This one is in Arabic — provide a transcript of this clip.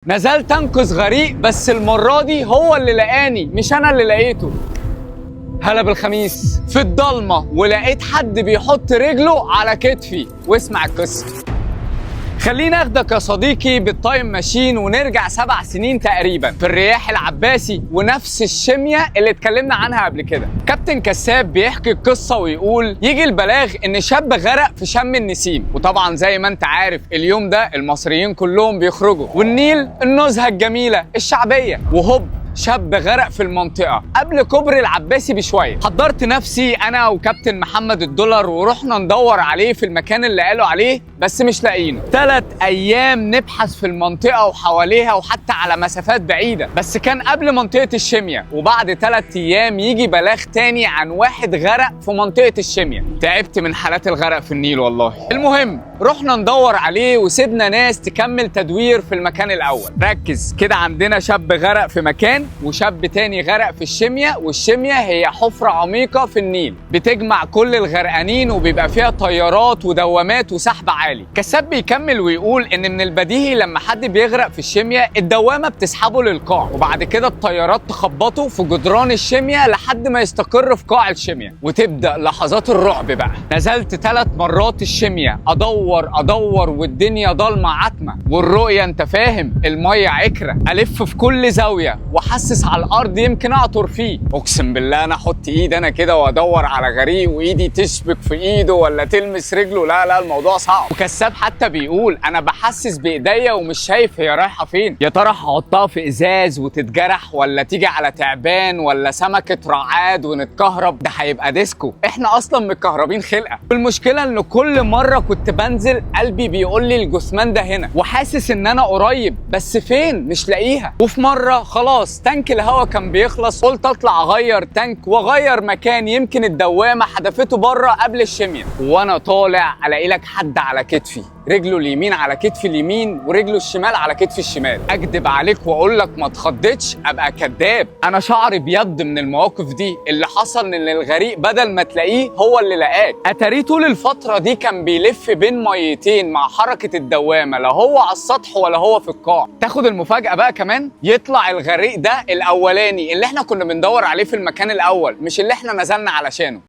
نزلت انقذ غريق، بس المرة دي هو اللي لقاني مش انا اللي لقيته. هلا بالخميس في الضلمة ولقيت حد بيحط رجله على كتفي، واسمع القصة. خليني اخدك يا صديقي بالتايم ماشين ونرجع 7 سنين تقريبا في الرياح العباسي ونفس الشمية اللي اتكلمنا عنها قبل كده. كابتن كساب بيحكي القصة ويقول يجي البلاغ ان شاب غرق في شم النسيم، وطبعا زي ما انت عارف اليوم ده المصريين كلهم بيخرجوا والنيل النزهة الجميلة الشعبية، وهوب شاب غرق في المنطقة قبل كوبري العباسي بشوية. حضرت نفسي أنا وكابتن محمد الدولار ورحنا ندور عليه في المكان اللي قالوا عليه، بس مش لاقيينه. 3 أيام نبحث في المنطقة وحواليها وحتى على مسافات بعيدة، بس كان قبل منطقة الشمية. وبعد 3 أيام يجي بلاغ تاني عن واحد غرق في منطقة الشمية. تعبت من حالات الغرق في النيل والله. المهم رحنا ندور عليه وسيبنا ناس تكمل تدوير في المكان الأول. ركز كده، عندنا شاب غرق في مكان وشاب تاني غرق في الشمية، والشمية هي حفرة عميقة في النيل بتجمع كل الغرقانين وبيبقى فيها طيارات ودوامات وسحب عالي. كساب بيكمل ويقول ان من البديهي لما حد بيغرق في الشمية الدوامة بتسحبه للقاع، وبعد كده الطيارات تخبطه في جدران الشمية لحد ما يستقر في قاع الشمية، وتبدأ لحظات الرعب بقى. نزلت 3 مرات الشمية ادور والدنيا ضلمة عتمة، والرؤية انت فاهم المية عكرة. الف في كل زاوية واحسس على الارض يمكن اعطر فيه. اقسم بالله انا احط ايدي انا كده وادور على غريق وايدي تشبك في ايده ولا تلمس رجله، لا الموضوع صعب. وكساب حتى بيقول انا بحسس بايديا ومش شايف هي رايحه فين. يا ترى هحطها في ازاز وتتجرح، ولا تيجي على تعبان، ولا سمكه رعاد ونتكهرب؟ ده هيبقى ديسكو، احنا اصلا متكهربين خلقه. والمشكله ان كل مره كنت بنزل قلبي بيقول لي الجثمان ده هنا، وحاسس ان انا قريب بس فين مش لاقيها. وفي مره خلاص تانك الهواء كان بيخلص، قلت اطلع اغير تانك واغير مكان، يمكن الدوامه حدفته بره قبل الشميه. وانا طالع الاقي لك حد على كتفي، رجله اليمين على كتفي اليمين ورجله الشمال على كتفي الشمال. اكدب عليك واقول لك ما اتخضتش ابقى كداب. انا شعري بيض من المواقف دي. اللي حصل ان الغريق بدل ما تلاقيه هو اللي لقاك. اتاريه طول الفتره دي كان بيلف بين ميتين مع حركه الدوامه، لا هو على السطح ولا هو في القاع. تاخد المفاجاه بقى كمان، يطلع الغريق ده الاولاني اللي احنا كنا بندور عليه في المكان الاول، مش اللي احنا نزلنا علشانه.